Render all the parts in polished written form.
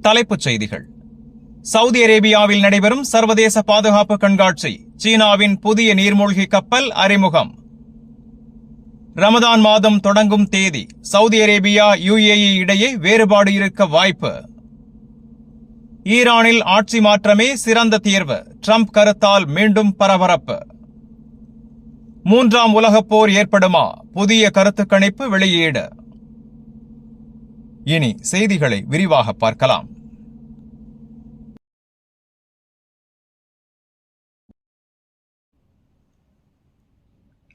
தலைப்புச் செய்திகள். சவுதி அரேபியாவில் நடைபெறும் சர்வதேச பாதுகாப்பு கண்காட்சி, சீனாவின் புதிய நீர்மூழ்கி கப்பல் அறிமுகம். ரமதான் மாதம் தொடங்கும் தேதி, சவுதி அரேபியா UAE இடையே வேறுபாடு இருக்க வாய்ப்பு. ஈரானில் ஆட்சி மாற்றமே சிறந்த தீர்வு, ட்ரம்ப் கருத்தால் மீண்டும் பரபரப்பு. மூன்றாம் உலகப் போர் ஏற்படுமா, புதிய கருத்து கணிப்பு வெளியீடு. இனி செய்திகளை விரிவாக பார்க்கலாம்.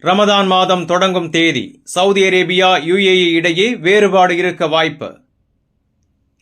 ரமதான் மாதம் தொடங்கும் தேதி, சவுதி அரேபியா UAE இடையே வேறுபாடு இருக்க வாய்ப்பு.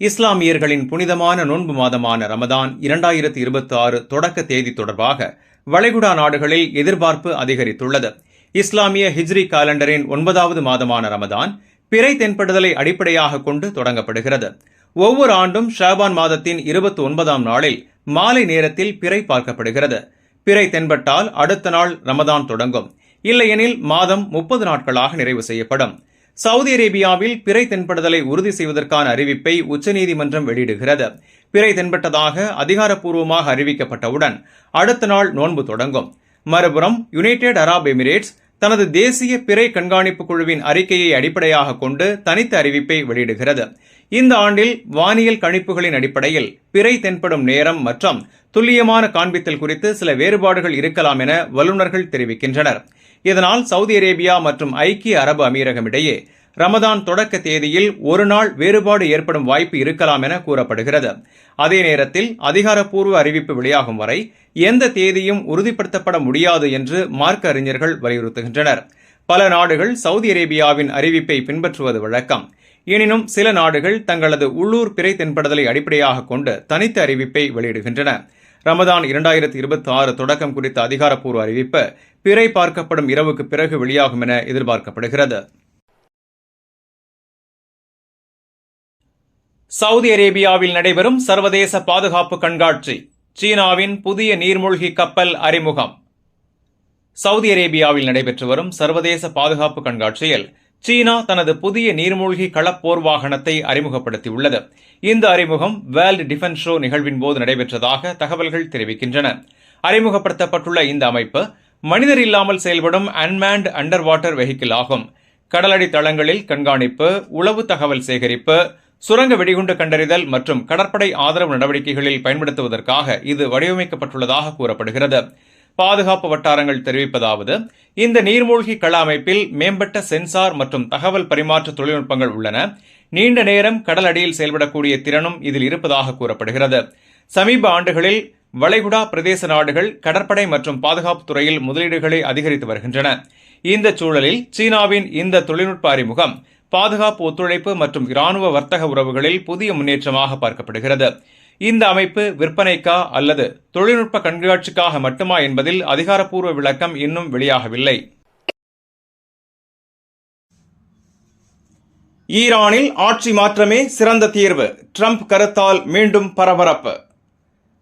இஸ்லாமியர்களின் புனிதமான நோன்பு மாதமான ரமதான் 2026 தொடக்க தேதி தொடர்பாக வளைகுடா நாடுகளில் எதிர்பார்ப்பு அதிகரித்துள்ளது. இஸ்லாமிய ஹிஜ்ரி காலண்டரின் 9வது மாதமான ரமதான் பிறை தென்படுதலை அடிப்படையாக கொண்டு தொடங்கப்படுகிறது. ஒவ்வொரு ஆண்டும் ஷாபான் மாதத்தின் 29ஆம் நாளில் மாலை நேரத்தில் பிறை பார்க்கப்படுகிறது. பிறை தென்பட்டால் அடுத்த நாள் ரமதான் தொடங்கும். இல்லையெனில் மாதம் 30 நாட்களாக நிறைவு செய்யப்படும். சவுதி அரேபியாவில் பிறை தென்படுதலை உறுதி செய்வதற்கான அறிவிப்பை உச்சநீதிமன்றம் வெளியிடுகிறது. பிறை தென்பட்டதாக அதிகாரப்பூர்வமாக அறிவிக்கப்பட்டவுடன் அடுத்த நாள் நோன்பு தொடங்கும். மறுபுறம் யுனைடெட் அரப் எமிரேட்ஸ் தனது தேசிய பிறை கண்காணிப்பு குழுவின் அறிக்கையை அடிப்படையாக கொண்டு தனித்த அறிவிப்பை வெளியிடுகிறது. இந்த ஆண்டில் வானியல் கணிப்புகளின் அடிப்படையில் பிறை தென்படும் நேரம் மற்றும் துல்லியமான காண்பித்தல் குறித்து சில வேறுபாடுகள் இருக்கலாம் என வல்லுநர்கள் தெரிவிக்கின்றனர். இதனால் சவுதி அரேபியா மற்றும் ஐக்கிய அரபு அமீரகம் இடையே ரமதான் தொடக்க தேதியில் ஒரு நாள் வேறுபாடு ஏற்படும் வாய்ப்பு இருக்கலாம் என கூறப்படுகிறது. அதே நேரத்தில் அதிகாரப்பூர்வ அறிவிப்பு வெளியாகும் வரை எந்த தேதியும் உறுதிப்படுத்தப்பட முடியாது என்று மார்க்க அறிஞர்கள் வலியுறுத்துகின்றனர். பல நாடுகள் சவுதி அரேபியாவின் அறிவிப்பை பின்பற்றுவது வழக்கம். எனினும் சில நாடுகள் தங்களது உள்ளூர் பிறை தென்படுதலை அடிப்படையாக கொண்டு தனித்த அறிவிப்பை வெளியிடுகின்றன. ரமதான் 2026 தொடக்கம் குறித்த அதிகாரப்பூர்வ அறிவிப்பு பிறை பார்க்கப்படும் இரவுக்கு பிறகு வெளியாகும் என எதிர்பார்க்கப்படுகிறது. சவுதி அரேபியாவில் நடைபெறும் சர்வதேச பாதுகாப்பு கண்காட்சி, சீனாவின் புதிய நீர்மூழ்கி கப்பல் அறிமுகம். சவுதி அரேபியாவில் நடைபெற்று வரும் சர்வதேச பாதுகாப்பு கண்காட்சியில் சீனா தனது புதிய நீர்மூழ்கி களப்போர் வாகனத்தை அறிமுகப்படுத்தியுள்ளது. இந்த அறிமுகம் வேர்ல்ட் டிஃபென்ஸ் ஷோ நிகழ்வின் போது நடைபெற்றதாக தகவல்கள் தெரிவிக்கின்றன. அறிமுகப்படுத்தப்பட்டுள்ள இந்த அமைப்பு மனிதர் இல்லாமல் செயல்படும் அன்மேன்ட் அண்டர் வாட்டர் வெஹிக்கிள் ஆகும். கடலடி தளங்களில் கண்காணிப்பு, உளவு தகவல் சேகரிப்பு, சுரங்க வெடிகுண்டு கண்டறிதல் மற்றும் கடற்படை ஆதரவு நடவடிக்கைகளில் பயன்படுத்துவதற்காக இது வடிவமைக்கப்பட்டுள்ளதாக கூறப்படுகிறது. பாதுகாப்பு வட்டாரங்கள் தெரிவிப்பதாவது, இந்த நீர்மூழ்கி கள அமைப்பில் மேம்பட்ட சென்சார் மற்றும் தகவல் பரிமாற்ற தொழில்நுட்பங்கள் உள்ளன. நீண்ட நேரம் கடல் அடியில் செயல்படக்கூடிய திறனும் இதில் இருப்பதாக கூறப்படுகிறது. சமீப ஆண்டுகளில் வளைகுடா பிரதேச நாடுகள் கடற்படை மற்றும் பாதுகாப்பு துறையில் முதலீடுகளை அதிகரித்து வருகின்றன. இந்த சூழலில் சீனாவின் இந்த தொழில்நுட்ப அறிமுகம் பாதுகாப்பு ஒத்துழைப்பு மற்றும் இராணுவ வர்த்தக உறவுகளில் புதிய முன்னேற்றமாக பார்க்கப்படுகிறது. இந்த அமைப்பு விற்பனைக்கா அல்லது தொழில்நுட்ப கண்காட்சிக்காக மட்டுமா என்பதில் அதிகாரப்பூர்வ விளக்கம் இன்னும் வெளியாகவில்லை. ஈரானில் ஆட்சி மாற்றமே சிறந்த தீர்வு, ட்ரம்ப் கருத்தால் மீண்டும் பரபரப்பு.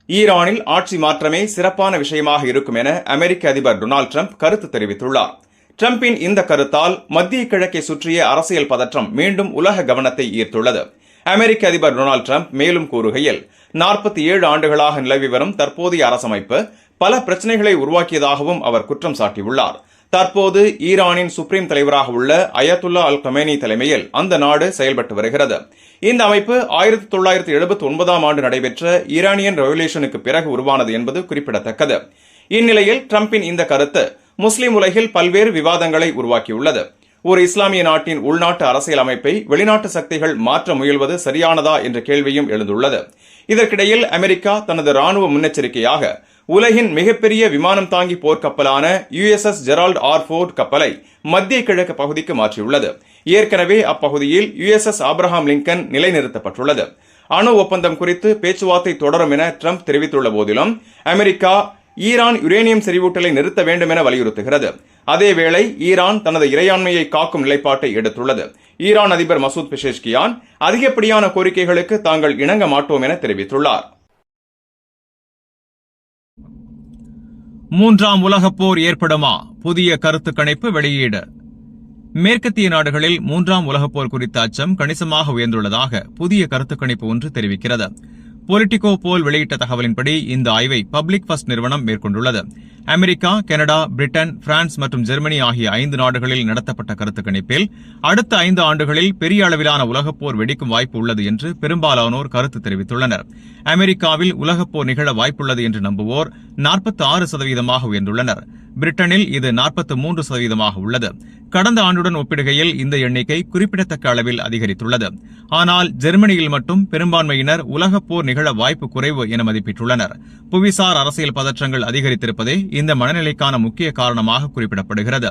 ஈரானில் ஆட்சி மாற்றமே சிறப்பான விஷயமாக இருக்கும் என அமெரிக்க அதிபர் டொனால்டு ட்ரம்ப் கருத்து தெரிவித்துள்ளார். ட்ரம்பின் இந்த கருத்தால் மத்திய கிழக்கை சுற்றிய அரசியல் பதற்றம் மீண்டும் உலக கவனத்தை ஈர்த்துள்ளது. அமெரிக்க அதிபர் டொனால்டு ட்ரம்ப் மேலும் கூறுகையில், 47 ஆண்டுகளாக நிலவி வரும் தற்போதைய அரசமைப்பு பல பிரச்சனைகளை உருவாக்கியதாகவும் அவர் குற்றம் சாட்டியுள்ளார். தற்போது ஈரானின் சுப்ரீம் தலைவராக உள்ள அயத்துல்லா அல் கமேனி தலைமையில் அந்த நாடு செயல்பட்டு வருகிறது. இந்த அமைப்பு 1979ஆம் ஆண்டு நடைபெற்ற ஈரானியன் ரெவல்யூஷனுக்கு பிறகு உருவானது என்பது குறிப்பிடத்தக்கது. இந்நிலையில் ட்ரம்பின் இந்த கருத்து முஸ்லிம் உலகில் பல்வேறு விவாதங்களை உருவாக்கியுள்ளது. ஒரு இஸ்லாமிய நாட்டின் உள்நாட்டு அரசியல் அமைப்பை வெளிநாட்டு சக்திகள் மாற்ற முயல்வது சரியானதா என்ற கேள்வியும் எழுந்துள்ளது. இதற்கிடையில் அமெரிக்கா தனது ராணுவ முன்னெச்சரிக்கையாக உலகின் மிகப்பெரிய விமானம் தாங்கி போர்க்கப்பலான USS ஜெரால்ட் ஆர் ஃபோர்ட் கப்பலை மத்திய கிழக்கு பகுதிக்கு மாற்றியுள்ளது. ஏற்கனவே அப்பகுதியில் USS ஆப்ரஹாம் லிங்கன் நிலைநிறுத்தப்பட்டுள்ளது. அணு ஒப்பந்தம் குறித்து பேச்சுவார்த்தை தொடரும் என ட்ரம்ப் தெரிவித்துள்ள போதிலும் அமெரிக்கா ஈரான் யுரேனியம் செறிவூட்டலை நிறுத்த வேண்டும் என வலியுறுத்துகிறது. அதேவேளை ஈரான் தனது இறையாண்மையை காக்கும் நிலைப்பாட்டை எடுத்துள்ளது. ஈரான் அதிபர் மசூத் பெஷேஷ்கியான் அதிகப்படியான கோரிக்கைகளுக்கு தாங்கள் இணங்க மாட்டோம் என தெரிவித்துள்ளார். மூன்றாம் உலகப் போர் ஏற்படுமா, புதிய கருத்து கணிப்பு வெளியீடு. மேற்கத்திய நாடுகளில் 3ஆம் உலகப் போர் குறித்த அச்சம் கணிசமாக உயர்ந்துள்ளதாக புதிய கருத்துக் கணிப்பு ஒன்று தெரிவிக்கிறது. பொலிட்டிகோ போல் வெளியிட்ட தகவலின்படி இந்த ஆய்வை பப்ளிக் ஃபர்ஸ்ட் நிறுவனம் மேற்கொண்டுள்ளது. அமெரிக்கா, கனடா, பிரிட்டன், பிரான்ஸ் மற்றும் ஜெர்மனி ஆகிய 5 நாடுகளில் நடத்தப்பட்ட கருத்து கணிப்பில் அடுத்த 5 ஆண்டுகளில் பெரிய அளவிலான உலகப் போர் வெடிக்கும் வாய்ப்பு உள்ளது என்று பெரும்பாலானோர் கருத்து தெரிவித்துள்ளனர். அமெரிக்காவில் உலகப் போர் நிகழ வாய்ப்புள்ளது என்று நம்புவோர் 46% உயர்ந்துள்ளனர். பிரிட்டனில் இது 43% உள்ளது. கடந்த ஆண்டுடன் ஒப்பிடுகையில் இந்த எண்ணிக்கை குறிப்பிடத்தக்க அளவில் அதிகரித்துள்ளது. ஆனால் ஜெர்மனியில் மட்டும் பெரும்பான்மையினர் உலகப் போர் நிகழ வாய்ப்பு குறைவு என மதிப்பிட்டுள்ளனர். புவிசார் அரசியல் பதற்றங்கள் அதிகரித்திருப்பதே இந்த மனநிலைக்கான முக்கிய காரணமாக குறிப்பிடப்படுகிறது.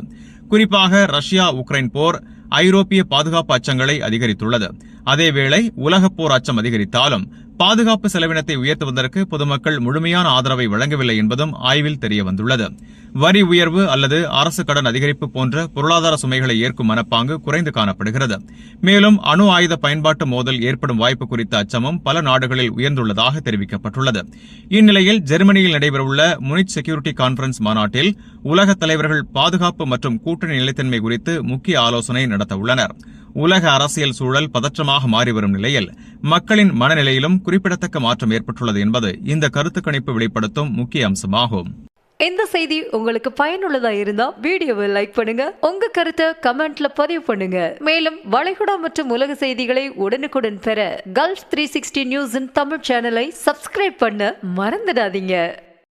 குறிப்பாக ரஷ்யா உக்ரைன் போர் ஐரோப்பிய பாதுகாப்பு அச்சங்களை அதிகரித்துள்ளது. அதேவேளை உலகப் போர் அச்சம் அதிகரித்தாலும் பாதுகாப்பு செலவினத்தை உயர்த்துவதற்கு பொதுமக்கள் முழுமையான ஆதரவை வழங்கவில்லை என்பதும் ஆய்வில் தெரியவந்துள்ளது. வரி உயர்வு அல்லது அரசு கடன் அதிகரிப்பு போன்ற பொருளாதார சுமைகளை ஏற்கும் மனப்பாங்கு குறைந்து காணப்படுகிறது. மேலும் அணு ஆயுத பயன்பாட்டு மோதல் ஏற்படும் வாய்ப்பு குறித்த அச்சமும் பல நாடுகளில் உயர்ந்துள்ளதாக தெரிவிக்கப்பட்டுள்ளது. இந்நிலையில் ஜெர்மனியில் நடைபெறவுள்ள முனிச் செக்யூரிட்டி கான்பரன்ஸ் மாநாட்டில் உலக தலைவர்கள் பாதுகாப்பு மற்றும் கூட்டணி நிலைத்தன்மை குறித்து முக்கிய ஆலோசனை நடத்தவுள்ளனர். உலக அரசியல் சூழல் பதற்றமாக மாறிவரும் நிலையில் மக்களின் மனநிலையிலும் குறிப்பிடத்தக்க மாற்றம் ஏற்பட்டுள்ளது என்பது இந்த கருத்து கணிப்பு வெளிப்படுத்தும் முக்கிய அம்சமாகும். இந்த செய்தி உங்களுக்கு பயனுள்ளதா இருந்தா வீடியோவை லைக் பண்ணுங்க, உங்க கருத்தை கமெண்ட்ல பதிவு பண்ணுங்க. மேலும் வளைகுடா மற்றும் உலக செய்திகளை உடனுக்குடன் பெற கல்ஃப் 360 நியூஸின் தமிழ் சேனலை சப்ஸ்கிரைப் பண்ண மறந்துடாதீங்க.